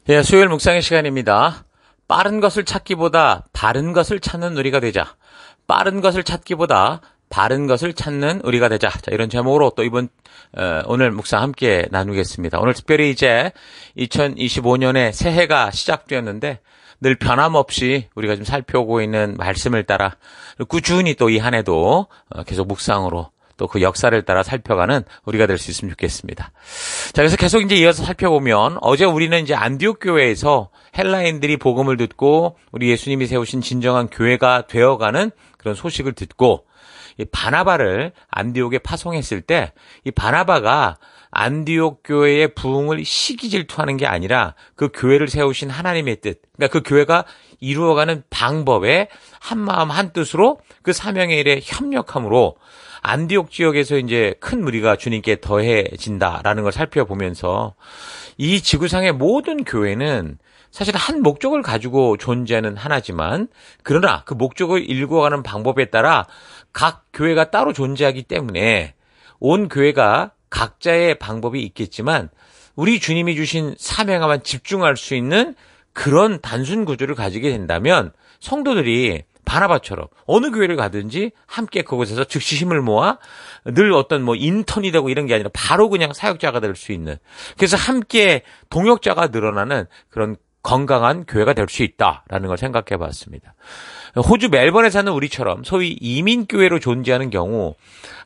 예, 수요일 묵상의 시간입니다. 빠른 것을 찾기보다 바른 것을 찾는 우리가 되자. 빠른 것을 찾기보다 바른 것을 찾는 우리가 되자. 자, 이런 제목으로 또 오늘 묵상 함께 나누겠습니다. 오늘 특별히 이제 2025년에 새해가 시작되었는데 늘 변함없이 우리가 좀 살펴오고 있는 말씀을 따라 꾸준히 또 이 한 해도 계속 묵상으로 또 그 역사를 따라 살펴가는 우리가 될 수 있으면 좋겠습니다. 자, 그래서 계속 이제 이어서 살펴보면 어제 우리는 이제 안디옥 교회에서 헬라인들이 복음을 듣고 우리 예수님이 세우신 진정한 교회가 되어가는 그런 소식을 듣고 이 바나바를 안디옥에 파송했을 때 이 바나바가 안디옥 교회의 부흥을 시기 질투하는 게 아니라 그 교회를 세우신 하나님의 뜻, 그러니까 그 교회가 이루어가는 방법에 한마음 한뜻으로 그 사명의 일에 협력함으로 안디옥 지역에서 이제 큰 무리가 주님께 더해진다라는 걸 살펴보면서 이 지구상의 모든 교회는 사실 한 목적을 가지고 존재하는 하나지만 그러나 그 목적을 이루어가는 방법에 따라 각 교회가 따로 존재하기 때문에 온 교회가 각자의 방법이 있겠지만 우리 주님이 주신 사명에만 집중할 수 있는 그런 단순 구조를 가지게 된다면 성도들이 바나바처럼 어느 교회를 가든지 함께 그곳에서 즉시 힘을 모아 늘 어떤 인턴이 되고 이런 게 아니라 바로 그냥 사역자가 될 수 있는, 그래서 함께 동역자가 늘어나는 그런 건강한 교회가 될 수 있다라는 걸 생각해 봤습니다. 호주 멜번에 사는 우리처럼 소위 이민교회로 존재하는 경우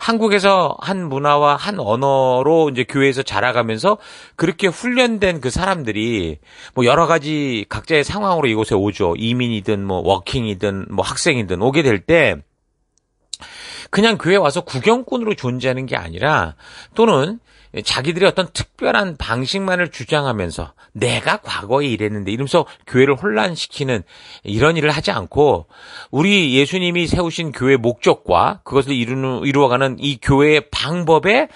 한국에서 한 문화와 한 언어로 이제 교회에서 자라가면서 그렇게 훈련된 그 사람들이 여러 가지 각자의 상황으로 이곳에 오죠. 이민이든 워킹이든 학생이든 오게 될 때 그냥 교회 와서 구경꾼으로 존재하는 게 아니라 또는 자기들이 어떤 특별한 방식만을 주장하면서 내가 과거에 이랬는데 이러면서 교회를 혼란시키는 이런 일을 하지 않고 우리 예수님이 세우신 교회의 목적과 그것을 이루어가는 이 교회의 방법에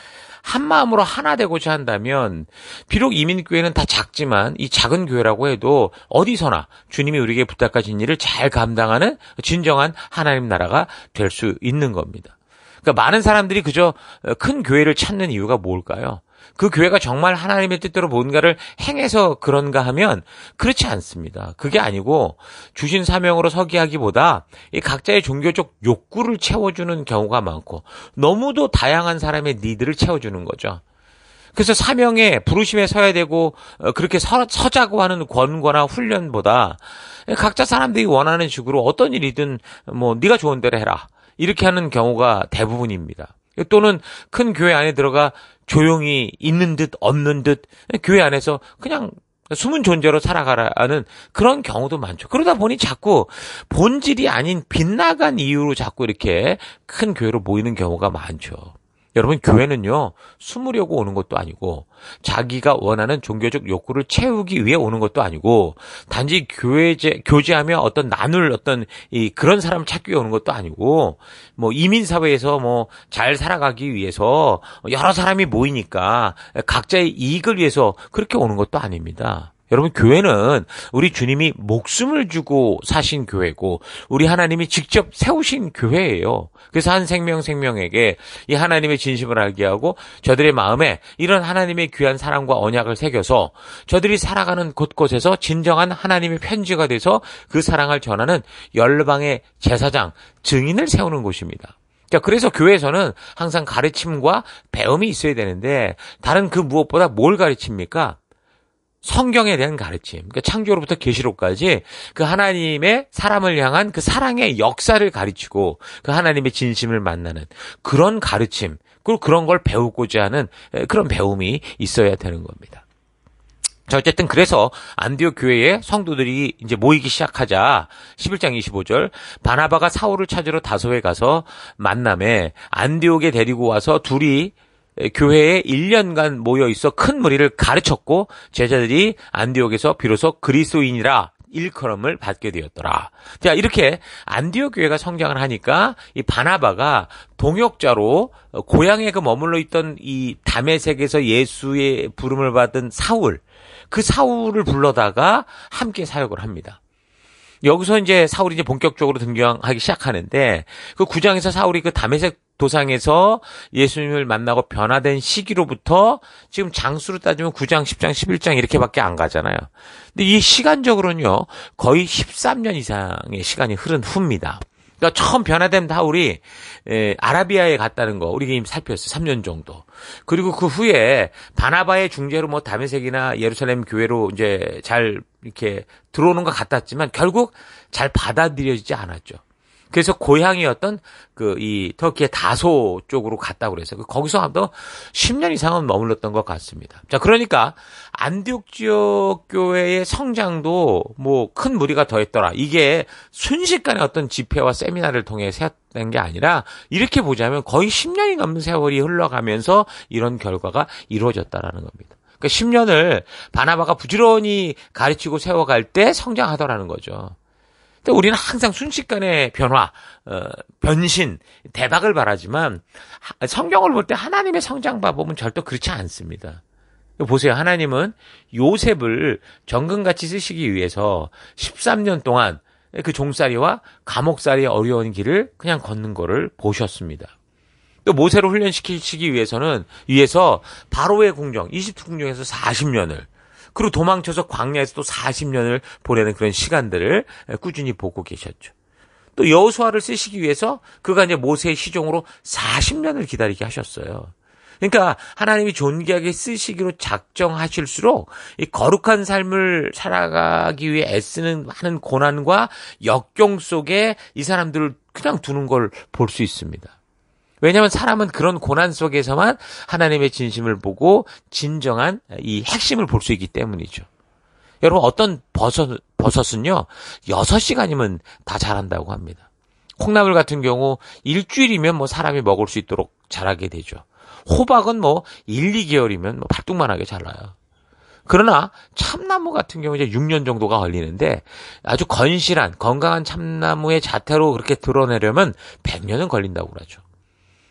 한마음으로 하나 되고자 한다면 비록 이민교회는 다 작지만 이 작은 교회라고 해도 어디서나 주님이 우리에게 부탁하신 일을 잘 감당하는 진정한 하나님 나라가 될 수 있는 겁니다. 그러니까 많은 사람들이 그저 큰 교회를 찾는 이유가 뭘까요? 그 교회가 정말 하나님의 뜻대로 뭔가를 행해서 그런가 하면 그렇지 않습니다. 그게 아니고 주신 사명으로 서기 하기보다 이 각자의 종교적 욕구를 채워주는 경우가 많고 너무도 다양한 사람의 니드를 채워주는 거죠. 그래서 사명에 부르심에 서야 되고 그렇게 서자고 하는 권고나 훈련보다 각자 사람들이 원하는 식으로 어떤 일이든 네가 좋은 대로 해라 이렇게 하는 경우가 대부분입니다. 또는 큰 교회 안에 들어가 조용히 있는 듯 없는 듯 교회 안에서 그냥 숨은 존재로 살아가라는 그런 경우도 많죠. 그러다 보니 자꾸 본질이 아닌 빗나간 이유로 자꾸 이렇게 큰 교회로 모이는 경우가 많죠. 여러분, 교회는요, 숨으려고 오는 것도 아니고, 자기가 원하는 종교적 욕구를 채우기 위해 오는 것도 아니고, 단지 교제하며 어떤 나눌 그런 사람을 찾기 위해 오는 것도 아니고, 이민사회에서 잘 살아가기 위해서 여러 사람이 모이니까 각자의 이익을 위해서 그렇게 오는 것도 아닙니다. 여러분, 교회는 우리 주님이 목숨을 주고 사신 교회고 우리 하나님이 직접 세우신 교회예요. 그래서 한 생명에게 이 하나님의 진심을 알게 하고 저들의 마음에 이런 하나님의 귀한 사랑과 언약을 새겨서 저들이 살아가는 곳곳에서 진정한 하나님의 편지가 돼서 그 사랑을 전하는 열방의 제사장, 증인을 세우는 곳입니다. 그래서 교회에서는 항상 가르침과 배움이 있어야 되는데 다른 그 무엇보다 뭘 가르칩니까? 성경에 대한 가르침, 그러니까 창조로부터 계시록까지 그 하나님의 사람을 향한 그 사랑의 역사를 가르치고 그 하나님의 진심을 만나는 그런 가르침, 그리고 그런 걸 배우고자 하는 그런 배움이 있어야 되는 겁니다. 자, 어쨌든 그래서 안디옥 교회에 성도들이 이제 모이기 시작하자 11장 25절 바나바가 사울을 찾으러 다소에 가서 만남에 안디옥에 데리고 와서 둘이 교회에 1년간 모여 있어 큰 무리를 가르쳤고 제자들이 안디옥에서 비로소 그리스도인이라 일컬음을 받게 되었더라. 자, 이렇게 안디옥 교회가 성장을 하니까 이 바나바가 동역자로 고향에 머물러 있던 이 다메섹에서 예수의 부름을 받은 사울, 그 사울을 불러다가 함께 사역을 합니다. 여기서 이제 사울이 이제 본격적으로 등장하기 시작하는데 그 9장에서 사울이 그 다메섹 도상에서 예수님을 만나고 변화된 시기로부터 지금 장수로 따지면 9장, 10장, 11장 이렇게밖에 안 가잖아요. 근데 이 시간적으로는요, 거의 13년 이상의 시간이 흐른 후입니다. 그러니까 처음 변화된 사울이 아라비아에 갔다는 거 우리가 이미 살펴봤어요. 3년 정도. 그리고 그 후에 바나바의 중재로 뭐 다메섹이나 예루살렘 교회로 이제 잘 이렇게 들어오는 것 같았지만 결국 잘 받아들여지지 않았죠. 그래서 고향이었던 이 터키의 다소 쪽으로 갔다고 그래서 거기서 아마 10년 이상은 머물렀던 것 같습니다. 자, 그러니까 안디옥 지역 교회의 성장도 뭐 큰 무리가 더했더라. 이게 순식간에 어떤 집회와 세미나를 통해 세웠던 게 아니라 이렇게 보자면 거의 10년이 넘는 세월이 흘러가면서 이런 결과가 이루어졌다라는 겁니다. 그러니까 10년을 바나바가 부지런히 가르치고 세워갈 때 성장하더라는 거죠. 근데 우리는 항상 순식간에 변화, 변신, 대박을 바라지만 성경을 볼 때 하나님의 성장 방법은 절대 그렇지 않습니다. 보세요. 하나님은 요셉을 정금같이 쓰시기 위해서 13년 동안 그 종살이와 감옥살이의 어려운 길을 그냥 걷는 거를 보셨습니다. 또 모세를 훈련시키시기 위해서 바로의 궁정, 이집트 궁정에서 40년을 그리고 도망쳐서 광야에서 또 40년을 보내는 그런 시간들을 꾸준히 보고 계셨죠. 또 여호수아를 쓰시기 위해서 그가 이제 모세의 시종으로 40년을 기다리게 하셨어요. 그러니까 하나님이 존귀하게 쓰시기로 작정하실수록 이 거룩한 삶을 살아가기 위해 애쓰는 많은 고난과 역경 속에 이 사람들을 그냥 두는 걸 볼 수 있습니다. 왜냐하면 사람은 그런 고난 속에서만 하나님의 진심을 보고 진정한 이 핵심을 볼 수 있기 때문이죠. 여러분 어떤 버섯은요 6시간이면 다 자란다고 합니다. 콩나물 같은 경우 일주일이면 뭐 사람이 먹을 수 있도록 자라게 되죠. 호박은 뭐 1, 2개월이면 뭐 발뚝만하게 자라요. 그러나 참나무 같은 경우 이제 6년 정도가 걸리는데 아주 건실한 건강한 참나무의 자태로 그렇게 드러내려면 100년은 걸린다고 그러죠.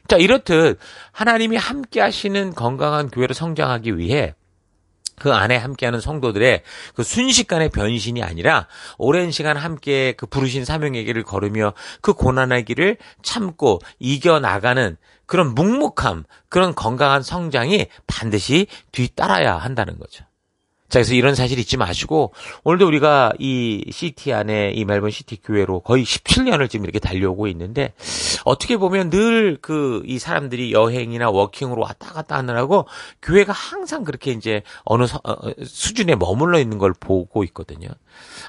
자, 이렇듯 하나님이 함께 하시는 건강한 교회로 성장하기 위해 그 안에 함께하는 성도들의 그 순식간의 변신이 아니라 오랜 시간 함께 그 부르신 사명의 길을 걸으며 그 고난의 길을 참고 이겨나가는 그런 묵묵함, 그런 건강한 성장이 반드시 뒤따라야 한다는 거죠. 자, 그래서 이런 사실 잊지 마시고 오늘도 우리가 이 시티 안에 이 멜번 시티 교회로 거의 17년을 지금 이렇게 달려오고 있는데 어떻게 보면 늘 이 사람들이 여행이나 워킹으로 왔다 갔다 하느라고 교회가 항상 그렇게 이제 어느 수준에 머물러 있는 걸 보고 있거든요.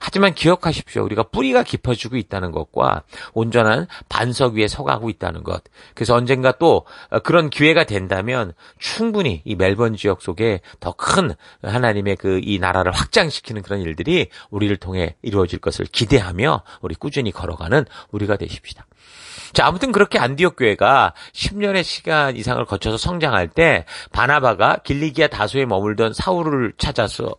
하지만 기억하십시오. 우리가 뿌리가 깊어지고 있다는 것과 온전한 반석 위에 서가고 있다는 것. 그래서 언젠가 또 그런 기회가 된다면 충분히 이 멜번 지역 속에 더 큰 하나님의 이 나라를 확장시키는 그런 일들이 우리를 통해 이루어질 것을 기대하며 우리 꾸준히 걸어가는 우리가 되십시다. 자, 아무튼 그렇게 안디옥 교회가 10년의 시간 이상을 거쳐서 성장할 때 바나바가 길리기아 다소에 머물던 사울을 찾아서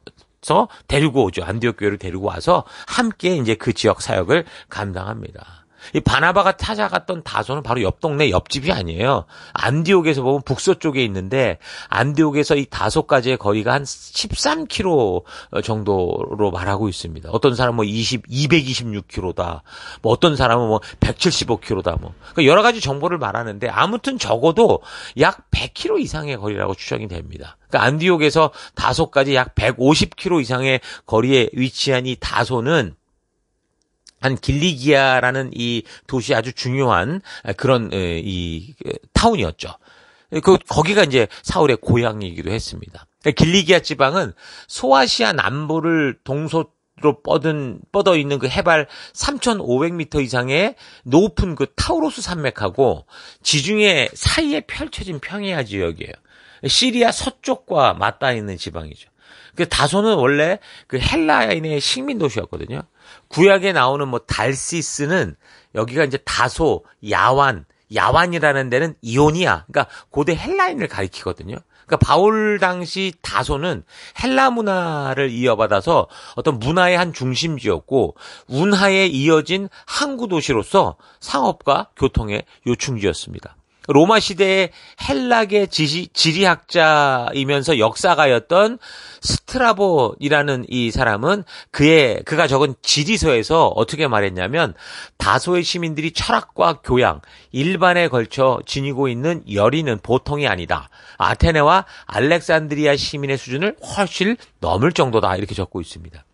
데리고 오죠. 안디옥 교회를 데리고 와서 함께 이제 그 지역 사역을 감당합니다. 이 바나바가 찾아갔던 다소는 바로 옆 동네 옆집이 아니에요. 안디옥에서 보면 북서쪽에 있는데 안디옥에서 이 다소까지의 거리가 한 13km 정도로 말하고 있습니다. 어떤 사람은 뭐 226km다. 뭐 어떤 사람은 뭐 175km다. 뭐 그러니까 여러 가지 정보를 말하는데 아무튼 적어도 약 100km 이상의 거리라고 추정이 됩니다. 그러니까 안디옥에서 다소까지 약 150km 이상의 거리에 위치한 이 다소는 한 길리기아라는 이 도시 아주 중요한 그런 이 타운이었죠. 거기가 이제 사울의 고향이기도 했습니다. 길리기아 지방은 소아시아 남부를 동서로 뻗어 있는 그 해발 3,500m 이상의 높은 그 타우로스 산맥하고 지중해 사이에 펼쳐진 평야 지역이에요. 시리아 서쪽과 맞닿아 있는 지방이죠. 그 다소는 원래 그 헬라인의 식민 도시였거든요. 구약에 나오는 뭐 달시스는 여기가 이제 다소, 야완이라는 데는 이오니아, 그러니까 고대 헬라인을 가리키거든요. 그러니까 바울 당시 다소는 헬라 문화를 이어받아서 어떤 문화의 한 중심지였고 운하에 이어진 항구 도시로서 상업과 교통의 요충지였습니다. 로마 시대의 헬락의 지리학자이면서 역사가였던 스트라보이라는 이 사람은 그가 적은 지리서에서 어떻게 말했냐면 다소의 시민들이 철학과 교양, 일반에 걸쳐 지니고 있는 열의는 보통이 아니다. 아테네와 알렉산드리아 시민의 수준을 훨씬 넘을 정도다. 이렇게 적고 있습니다.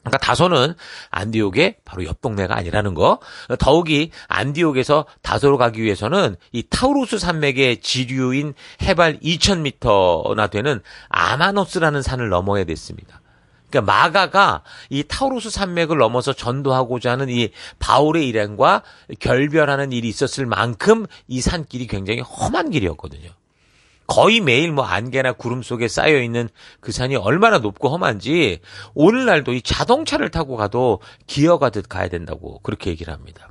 그러니까 다소는 안디옥의 바로 옆 동네가 아니라는 거. 더욱이 안디옥에서 다소로 가기 위해서는 이 타우루스 산맥의 지류인 해발 2000m나 되는 아마노스라는 산을 넘어야 됐습니다. 그러니까 마가가 이 타우루스 산맥을 넘어서 전도하고자 하는 이 바울의 일행과 결별하는 일이 있었을 만큼 이 산길이 굉장히 험한 길이었거든요. 거의 매일 안개나 구름 속에 쌓여있는 그 산이 얼마나 높고 험한지 오늘날도 이 자동차를 타고 가도 기어가듯 가야 된다고 그렇게 얘기를 합니다.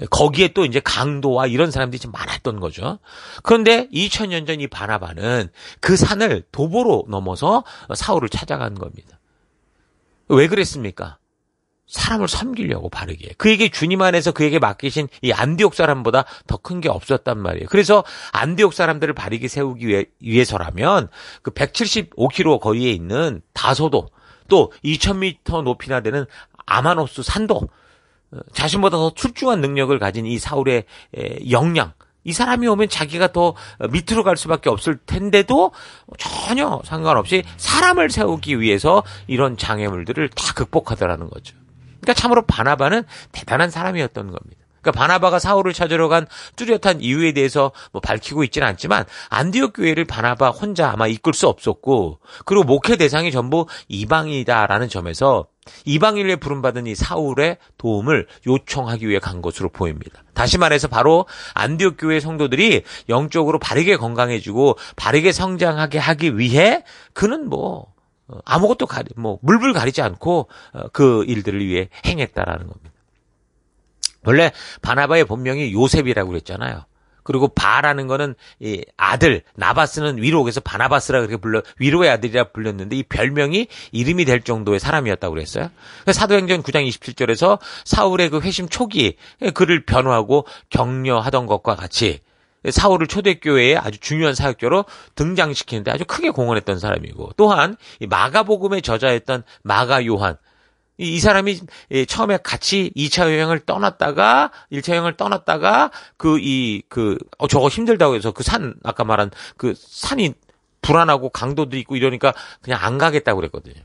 거기에 또 이제 강도와 이런 사람들이 좀 많았던 거죠. 그런데 2000년 전 이 바나바는 그 산을 도보로 넘어서 사울을 찾아간 겁니다. 왜 그랬습니까? 사람을 섬기려고 바르게. 그에게 주님 안에서 그에게 맡기신 이 안디옥 사람보다 더 큰 게 없었단 말이에요. 그래서 안디옥 사람들을 바르게 세우기 위해서라면 그 175km 거리에 있는 다소도 또 2000m 높이나 되는 아마노스 산도 자신보다 더 출중한 능력을 가진 이 사울의 역량 이 사람이 오면 자기가 더 밑으로 갈 수밖에 없을 텐데도 전혀 상관없이 사람을 세우기 위해서 이런 장애물들을 다 극복하더라는 거죠. 그러니까 참으로 바나바는 대단한 사람이었던 겁니다. 그러니까 바나바가 사울을 찾으러 간 뚜렷한 이유에 대해서 밝히고 있지는 않지만 안디옥 교회를 바나바 혼자 아마 이끌 수 없었고 그리고 목회 대상이 전부 이방인이다라는 점에서 이방인에 부름받은 이 사울의 도움을 요청하기 위해 간 것으로 보입니다. 다시 말해서 바로 안디옥 교회 성도들이 영적으로 바르게 건강해지고 바르게 성장하게 하기 위해 그는 아무것도 물불 가리지 않고 그 일들을 위해 행했다라는 겁니다. 원래 바나바의 본명이 요셉이라고 그랬잖아요. 그리고 바라는 거는 이 아들, 나바스는 위로 그래서 바나바스라 그렇게 위로의 아들이라 불렸는데 이 별명이 이름이 될 정도의 사람이었다고 그랬어요. 사도행전 9장 27절에서 사울의 그 회심 초기 그를 변호하고 격려하던 것과 같이 사울을 초대교회의 아주 중요한 사역자로 등장시키는데 아주 크게 공헌했던 사람이고 또한 이 마가복음의 저자였던 마가 요한 이 사람이 처음에 같이 2차 여행을 떠났다가 1차 여행을 떠났다가 저거 힘들다고 해서 그 산 아까 말한 그 산이 불안하고 강도도 있고 이러니까 그냥 안 가겠다고 그랬거든요.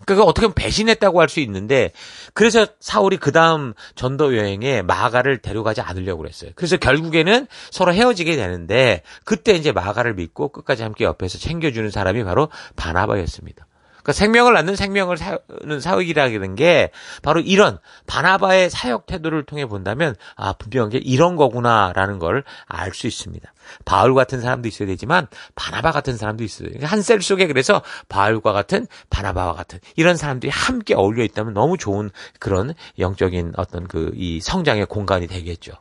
그러니까 어떻게 보면 배신했다고 할 수 있는데 그래서 사울이 그 다음 전도 여행에 마가를 데려가지 않으려고 그랬어요. 그래서 결국에는 서로 헤어지게 되는데 그때 이제 마가를 믿고 끝까지 함께 옆에서 챙겨주는 사람이 바로 바나바였습니다. 그러니까 생명을 낳는 생명을 사는 사역이라는 게 바로 이런 바나바의 사역 태도를 통해 본다면 분명하게 이런 거구나라는 걸 알 수 있습니다. 바울 같은 사람도 있어야 되지만 바나바 같은 사람도 있어야 돼요. 한 셀 속에 그래서 바울과 같은 바나바와 같은 이런 사람들이 함께 어울려 있다면 너무 좋은 그런 영적인 어떤 이 성장의 공간이 되겠죠.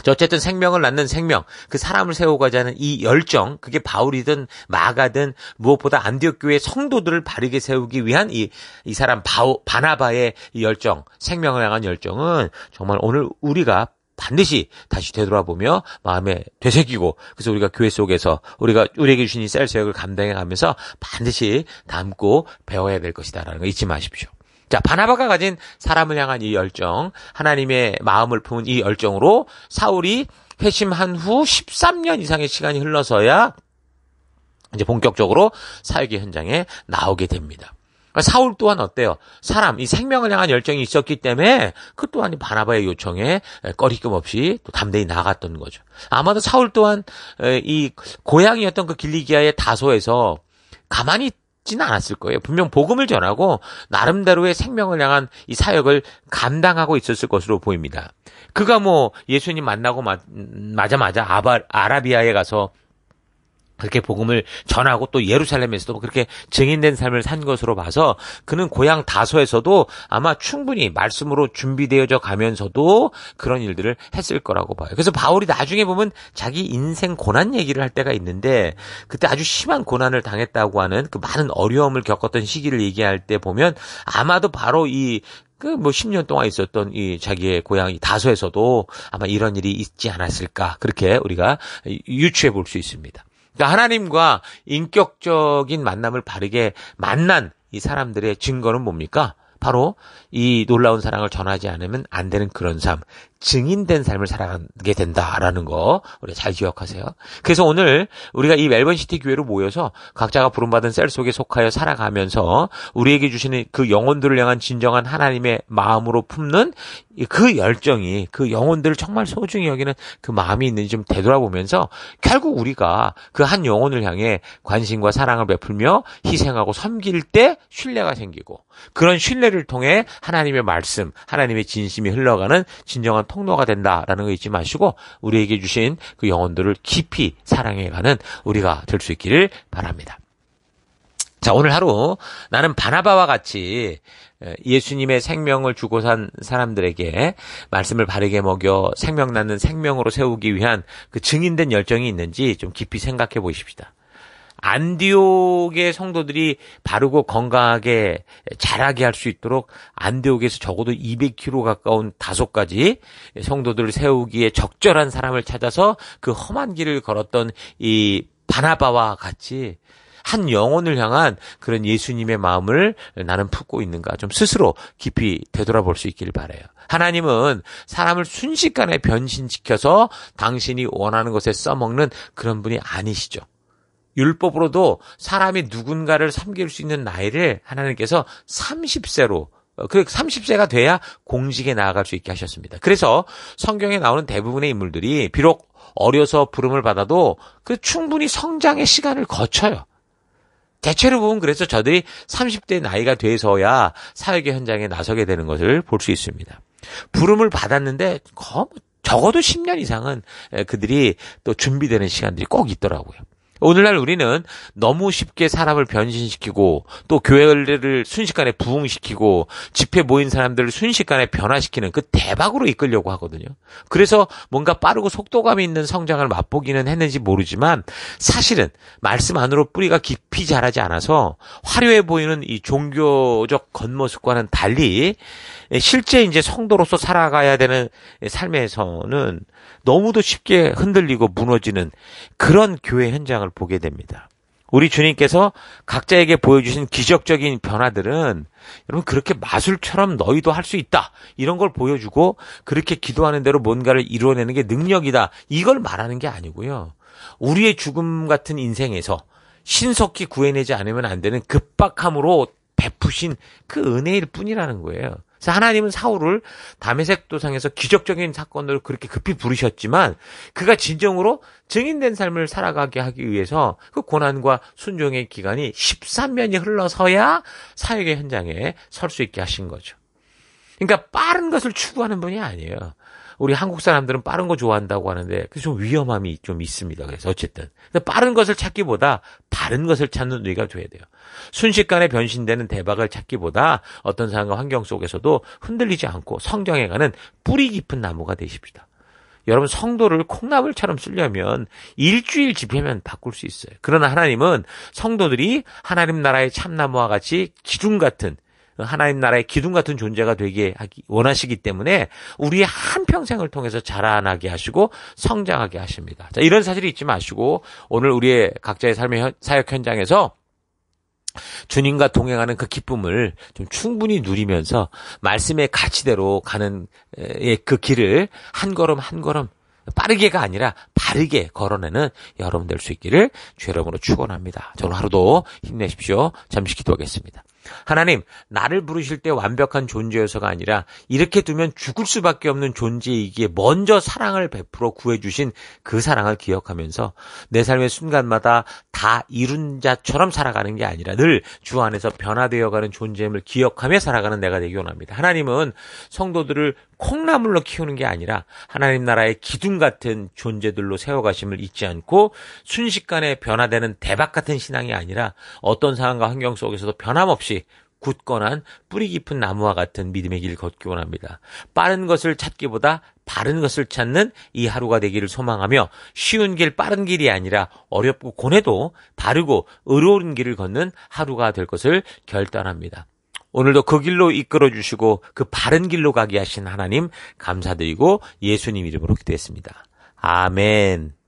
어쨌든 생명을 낳는 생명, 그 사람을 세워가자 하는 이 열정, 그게 바울이든 마가든 무엇보다 안디옥 교회 성도들을 바르게 세우기 위한 이 사람 바나바의 이 열정, 생명을 향한 열정은 정말 오늘 우리가 반드시 다시 되돌아보며 마음에 되새기고 그래서 우리가 교회 속에서 우리에게 주신 이 셀 사역을 감당해가면서 반드시 담고 배워야 될 것이다라는 거 잊지 마십시오. 자, 바나바가 가진 사람을 향한 이 열정, 하나님의 마음을 품은 이 열정으로 사울이 회심한 후 13년 이상의 시간이 흘러서야 이제 본격적으로 사역의 현장에 나오게 됩니다. 사울 또한 어때요? 이 생명을 향한 열정이 있었기 때문에 그 또한 바나바의 요청에 꺼리낌 없이 또 담대히 나갔던 거죠. 아마도 사울 또한 이 고향이었던 그 길리기아의 다소에서 가만히 지는 않았을 거예요. 분명 복음을 전하고 나름대로의 생명을 향한 이 사역을 감당하고 있었을 것으로 보입니다. 그가 예수님 만나고 마자마자 아라비아에 가서 그렇게 복음을 전하고 또 예루살렘에서도 그렇게 증인된 삶을 산 것으로 봐서 그는 고향 다소에서도 아마 충분히 말씀으로 준비되어져 가면서도 그런 일들을 했을 거라고 봐요. 그래서 바울이 나중에 보면 자기 인생 고난 얘기를 할 때가 있는데 그때 아주 심한 고난을 당했다고 하는 그 많은 어려움을 겪었던 시기를 얘기할 때 보면 아마도 바로 이 뭐 10년 동안 있었던 이 자기의 고향 다소에서도 아마 이런 일이 있지 않았을까. 그렇게 우리가 유추해 볼 수 있습니다. 그러니까 하나님과 인격적인 만남을 바르게 만난 이 사람들의 증거는 뭡니까? 바로 이 놀라운 사랑을 전하지 않으면 안 되는 그런 삶, 증인된 삶을 살아가게 된다라는 거 우리가 잘 기억하세요. 그래서 오늘 우리가 이 멜번시티 교회로 모여서 각자가 부름받은 셀 속에 속하여 살아가면서 우리에게 주시는 그 영혼들을 향한 진정한 하나님의 마음으로 품는 그 열정이, 그 영혼들을 정말 소중히 여기는 그 마음이 있는지 좀 되돌아보면서 결국 우리가 그 한 영혼을 향해 관심과 사랑을 베풀며 희생하고 섬길 때 신뢰가 생기고, 그런 신뢰를 통해 하나님의 말씀, 하나님의 진심이 흘러가는 진정한 통로가 된다라는 거 잊지 마시고 우리에게 주신 그 영혼들을 깊이 사랑해가는 우리가 될 수 있기를 바랍니다. 자, 오늘 하루 나는 바나바와 같이 예수님의 생명을 주고 산 사람들에게 말씀을 바르게 먹여 생명 낳는 생명으로 세우기 위한 그 증인된 열정이 있는지 좀 깊이 생각해 보십시다. 안디옥의 성도들이 바르고 건강하게 자라게 할 수 있도록 안디옥에서 적어도 200km 가까운 5가지 성도들을 세우기에 적절한 사람을 찾아서 그 험한 길을 걸었던 이 바나바와 같이 한 영혼을 향한 그런 예수님의 마음을 나는 품고 있는가 좀 스스로 깊이 되돌아볼 수 있기를 바라요. 하나님은 사람을 순식간에 변신시켜서 당신이 원하는 것에 써먹는 그런 분이 아니시죠. 율법으로도 사람이 누군가를 섬길 수 있는 나이를 하나님께서 30세로, 그 30세가 돼야 공직에 나아갈 수 있게 하셨습니다. 그래서 성경에 나오는 대부분의 인물들이 비록 어려서 부름을 받아도 그 충분히 성장의 시간을 거쳐요. 대체로 보면 그래서 저들이 30대 나이가 돼서야 사회계 현장에 나서게 되는 것을 볼 수 있습니다. 부름을 받았는데 적어도 10년 이상은 그들이 또 준비되는 시간들이 꼭 있더라고요. 오늘날 우리는 너무 쉽게 사람을 변신시키고 또 교회를 순식간에 부흥시키고 집회 모인 사람들을 순식간에 변화시키는 그 대박으로 이끌려고 하거든요. 그래서 뭔가 빠르고 속도감 있는 성장을 맛보기는 했는지 모르지만 사실은 말씀 안으로 뿌리가 깊이 자라지 않아서 화려해 보이는 이 종교적 겉모습과는 달리 실제 이제 성도로서 살아가야 되는 삶에서는 너무도 쉽게 흔들리고 무너지는 그런 교회 현장을 보게 됩니다. 우리 주님께서 각자에게 보여주신 기적적인 변화들은 여러분 그렇게 마술처럼 너희도 할 수 있다 이런 걸 보여주고 그렇게 기도하는 대로 뭔가를 이루어내는 게 능력이다 이걸 말하는 게 아니고요. 우리의 죽음 같은 인생에서 신속히 구해내지 않으면 안 되는 급박함으로 베푸신 그 은혜일 뿐이라는 거예요. 그래서 하나님은 사울을 다메섹 도상에서 기적적인 사건으로 그렇게 급히 부르셨지만 그가 진정으로 증인된 삶을 살아가게 하기 위해서 그 고난과 순종의 기간이 13년이 흘러서야 사역의 현장에 설 수 있게 하신 거죠. 그러니까 빠른 것을 추구하는 분이 아니에요. 우리 한국 사람들은 빠른 거 좋아한다고 하는데 그 좀 위험함이 좀 있습니다. 그래서 어쨌든 빠른 것을 찾기보다 바른 것을 찾는 우리가 돼야 돼요. 순식간에 변신되는 대박을 찾기보다 어떤 상황과 환경 속에서도 흔들리지 않고 성장해가는 뿌리 깊은 나무가 되십시다. 여러분 성도를 콩나물처럼 쓰려면 일주일 집회면 바꿀 수 있어요. 그러나 하나님은 성도들이 하나님 나라의 참나무와 같이 기둥 같은 하나님 나라의 기둥 같은 존재가 되게 원하시기 때문에 우리의 한평생을 통해서 자라나게 하시고 성장하게 하십니다. 자, 이런 사실이 잊지 마시고 오늘 우리의 각자의 삶의 사역 현장에서 주님과 동행하는 그 기쁨을 좀 충분히 누리면서 말씀의 가치대로 가는 그 길을 한 걸음 한 걸음 빠르게가 아니라 바르게 걸어내는 여러분 될 수 있기를 주 이름으로 축원합니다. 오늘 하루도 힘내십시오. 잠시 기도하겠습니다. 하나님, 나를 부르실 때 완벽한 존재여서가 아니라 이렇게 두면 죽을 수밖에 없는 존재이기에 먼저 사랑을 베풀어 구해주신 그 사랑을 기억하면서 내 삶의 순간마다 다 이룬 자처럼 살아가는 게 아니라 늘 주 안에서 변화되어가는 존재임을 기억하며 살아가는 내가 되기 원합니다. 하나님은 성도들을 콩나물로 키우는 게 아니라 하나님 나라의 기둥 같은 존재들로 세워가심을 잊지 않고 순식간에 변화되는 대박 같은 신앙이 아니라 어떤 상황과 환경 속에서도 변함없이 굳건한 뿌리 깊은 나무와 같은 믿음의 길을 걷기 원합니다. 빠른 것을 찾기보다 바른 것을 찾는 이 하루가 되기를 소망하며 쉬운 길, 빠른 길이 아니라 어렵고 고뇌도 바르고 의로운 길을 걷는 하루가 될 것을 결단합니다. 오늘도 그 길로 이끌어 주시고 그 바른 길로 가게 하신 하나님 감사드리고 예수님 이름으로 기도했습니다. 아멘.